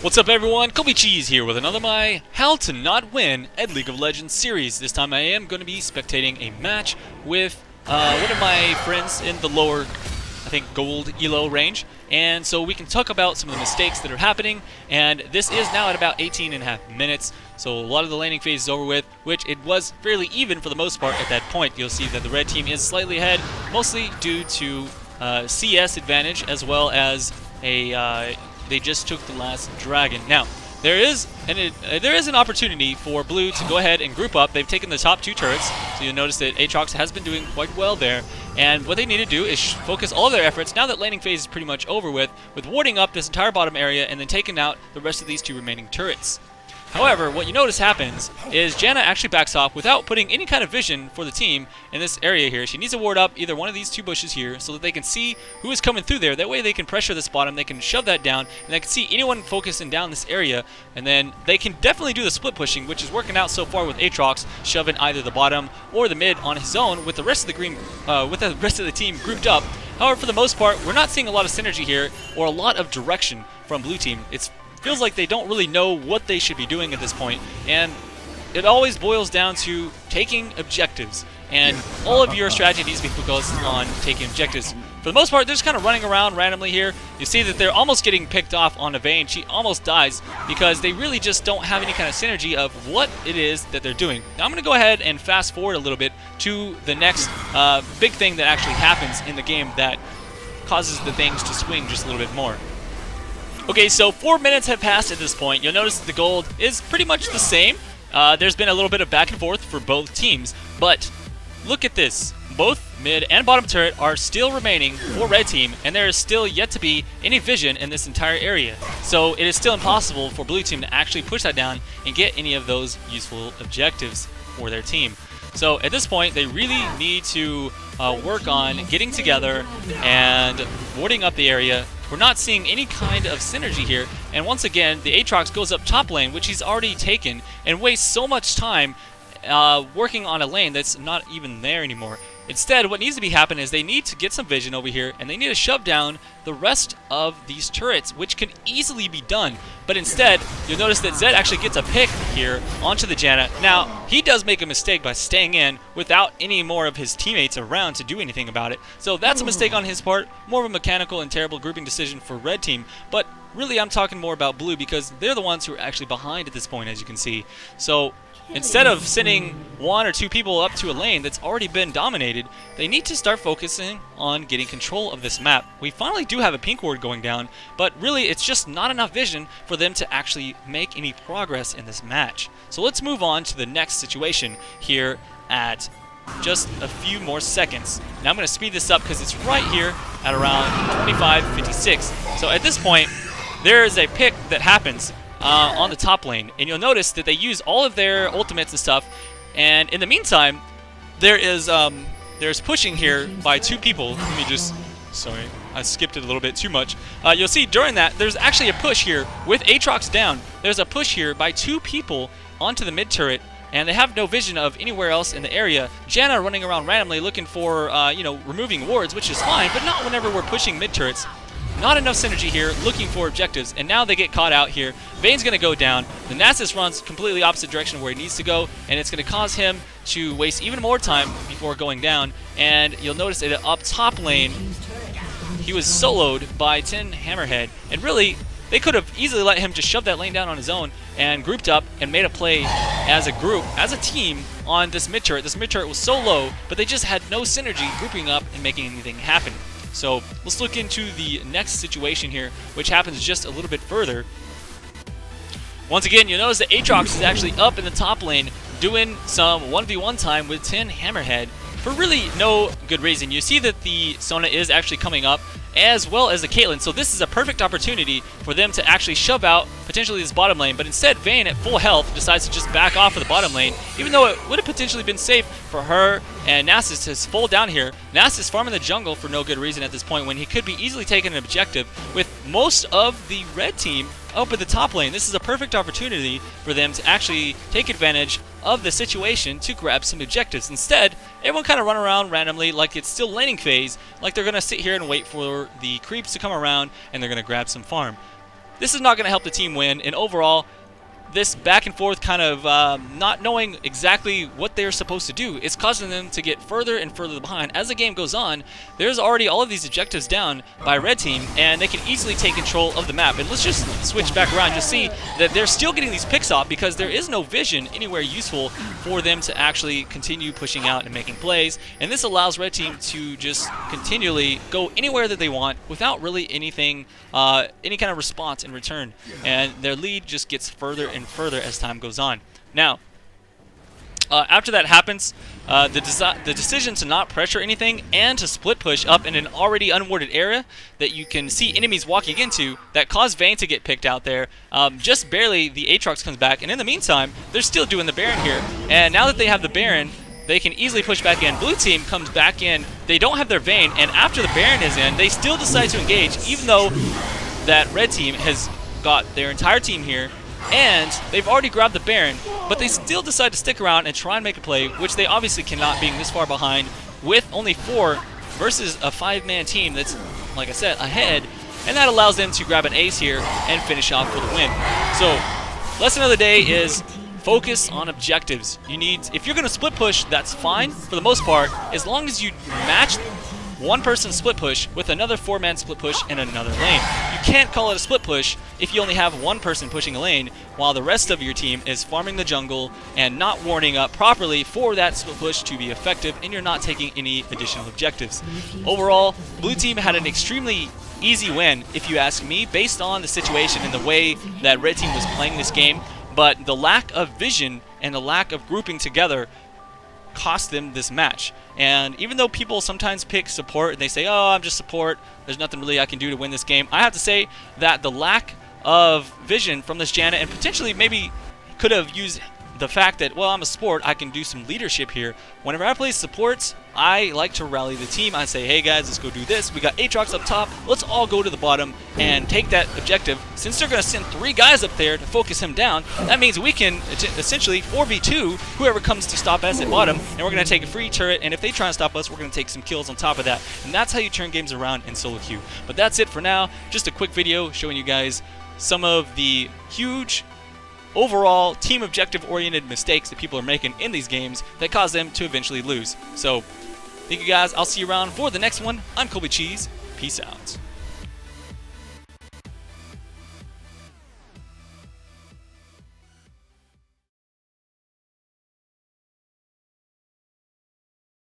What's up everyone, Kobe Cheese here with another my How to Not Win at League of Legends series. This time I am going to be spectating a match with one of my friends in the lower, I think, gold elo range. And so we can talk about some of the mistakes that are happening, and this is now at about 18.5 minutes. So a lot of the laning phase is over with, which it was fairly even for the most part at that point. You'll see that the red team is slightly ahead, mostly due to CS advantage as well as a they just took the last dragon. Now, there is an opportunity for blue to go ahead and group up. They've taken the top two turrets, so you'll notice that Aatrox has been doing quite well there. And what they need to do is focus all of their efforts, now that laning phase is pretty much over with warding up this entire bottom area and then taking out the rest of these two remaining turrets. However, what you notice happens is Janna actually backs off without putting any kind of vision for the team in this area here. She needs to ward up either one of these two bushes here so that they can see who is coming through there. That way they can pressure this bottom, they can shove that down, and they can see anyone focusing down this area. And then they can definitely do the split pushing, which is working out so far with Aatrox, shoving either the bottom or the mid on his own with the rest of the team grouped up. However, for the most part, we're not seeing a lot of synergy here or a lot of direction from blue team. It feels like they don't really know what they should be doing at this point, and it always boils down to taking objectives, and all of your strategy needs to be focused on taking objectives. For the most part, they're just kind of running around randomly here. You see that they're almost getting picked off on a Vayne. She almost dies because they really just don't have any kind of synergy of what it is that they're doing. Now I'm going to go ahead and fast forward a little bit to the next big thing that actually happens in the game that causes the things to swing just a little bit more. Okay, so 4 minutes have passed at this point. You'll notice that the gold is pretty much the same. There's been a little bit of back and forth for both teams, but look at this. Both mid and bottom turret are still remaining for red team, and there is still yet to be any vision in this entire area. So it is still impossible for blue team to actually push that down and get any of those useful objectives for their team. So at this point, they really need to work on getting together and warding up the area. We're not seeing any kind of synergy here, and once again, the Aatrox goes up top lane, which he's already taken, and wastes so much time working on a lane that's not even there anymore. Instead, what needs to be happening is they need to get some vision over here, and they need to shove down the rest of these turrets, which can easily be done. But instead, you'll notice that Zed actually gets a pick here onto the Janna. Now, he does make a mistake by staying in without any more of his teammates around to do anything about it. So that's a mistake on his part, more of a mechanical and terrible grouping decision for red team. But really, I'm talking more about blue because they're the ones who are actually behind at this point, as you can see. So instead of sending one or two people up to a lane that's already been dominated, they need to start focusing on getting control of this map. We finally do have a pink ward going down, but really it's just not enough vision for them to actually make any progress in this match. So let's move on to the next situation here at just a few more seconds. Now I'm going to speed this up because it's right here at around 25:56. So at this point, there is a pick that happens on the top lane, and you'll notice that they use all of their ultimates and stuff, and in the meantime there is there's pushing here by two people. Let me just, sorry, I skipped it a little bit too much. You'll see during that there's actually a push here with Aatrox down. There's a push here by two people onto the mid turret, and they have no vision of anywhere else in the area. Janna running around randomly looking for removing wards, which is fine, but not whenever we're pushing mid turrets. Not enough synergy here, looking for objectives, and now they get caught out here. Vayne's going to go down. The Nasus runs completely opposite direction where he needs to go, and it's going to cause him to waste even more time before going down. And you'll notice that up top lane, he was soloed by Tin Hammerhead, and really, they could have easily let him just shove that lane down on his own and grouped up and made a play as a group, as a team, on this mid turret. This mid turret was so low, but they just had no synergy grouping up and making anything happen. So let's look into the next situation here, which happens just a little bit further. Once again, you'll notice that Aatrox is actually up in the top lane doing some 1v1 time with Tin Hammerhead for really no good reason. You see that the Sona is actually coming up, as well as the Caitlyn, so this is a perfect opportunity for them to actually shove out potentially this bottom lane, but instead Vayne at full health decides to just back off of the bottom lane, even though it would have potentially been safe for her and Nasus to fall down here. Nasus farming the jungle for no good reason at this point when he could be easily taking an objective with most of the red team up at the top lane. This is a perfect opportunity for them to actually take advantage of the situation to grab some objectives. Instead, everyone kind of run around randomly like it's still laning phase, like they're going to sit here and wait for the creeps to come around and they're going to grab some farm. this is not going to help the team win, and overall, this back and forth kind of not knowing exactly what they're supposed to do is causing them to get further and further behind. As the game goes on, there's already all of these objectives down by red team, and they can easily take control of the map. And let's just switch back around to see that they're still getting these picks off because there is no vision anywhere useful for them to actually continue pushing out and making plays. And this allows red team to just continually go anywhere that they want without really anything, any kind of response in return. And their lead just gets further and further as time goes on. Now, after that happens, the decision to not pressure anything and to split push up in an already unwarded area that you can see enemies walking into that cause Vayne to get picked out there. Just barely the Aatrox comes back, and in the meantime, they're still doing the Baron here. And now that they have the Baron, they can easily push back in. Blue team comes back in. They don't have their Vayne, and after the Baron is in, they still decide to engage, even though that red team has got their entire team here. And they've already grabbed the Baron, but they still decide to stick around and try and make a play, which they obviously cannot, being this far behind with only 4 versus a 5-man team that's, like I said, ahead. And that allows them to grab an ace here and finish off for the win. So, lesson of the day is focus on objectives. You need, if you're going to split push, that's fine for the most part, as long as you match one person split push with another 4-man split push in another lane. You can't call it a split push if you only have one person pushing a lane while the rest of your team is farming the jungle and not warning up properly for that split push to be effective, and you're not taking any additional objectives. Overall, blue team had an extremely easy win, if you ask me, based on the situation and the way that red team was playing this game, but the lack of vision and the lack of grouping together cost them this match. And even though people sometimes pick support and they say, oh, I'm just support, there's nothing really I can do to win this game, I have to say that the lack of vision from this Janna, and potentially maybe could have used the fact that, well, I'm a support, I can do some leadership here. Whenever I play supports, I like to rally the team. I say, hey guys, let's go do this. We got Aatrox up top, let's all go to the bottom and take that objective. Since they're going to send 3 guys up there to focus him down, that means we can essentially 4v2 whoever comes to stop us at bottom, and we're going to take a free turret, and if they try and stop us, we're going to take some kills on top of that. And that's how you turn games around in solo queue. But that's it for now. Just a quick video showing you guys some of the huge overall team objective oriented mistakes that people are making in these games that cause them to eventually lose. So thank you guys, I'll see you around for the next one. I'm Colby Cheese, peace out.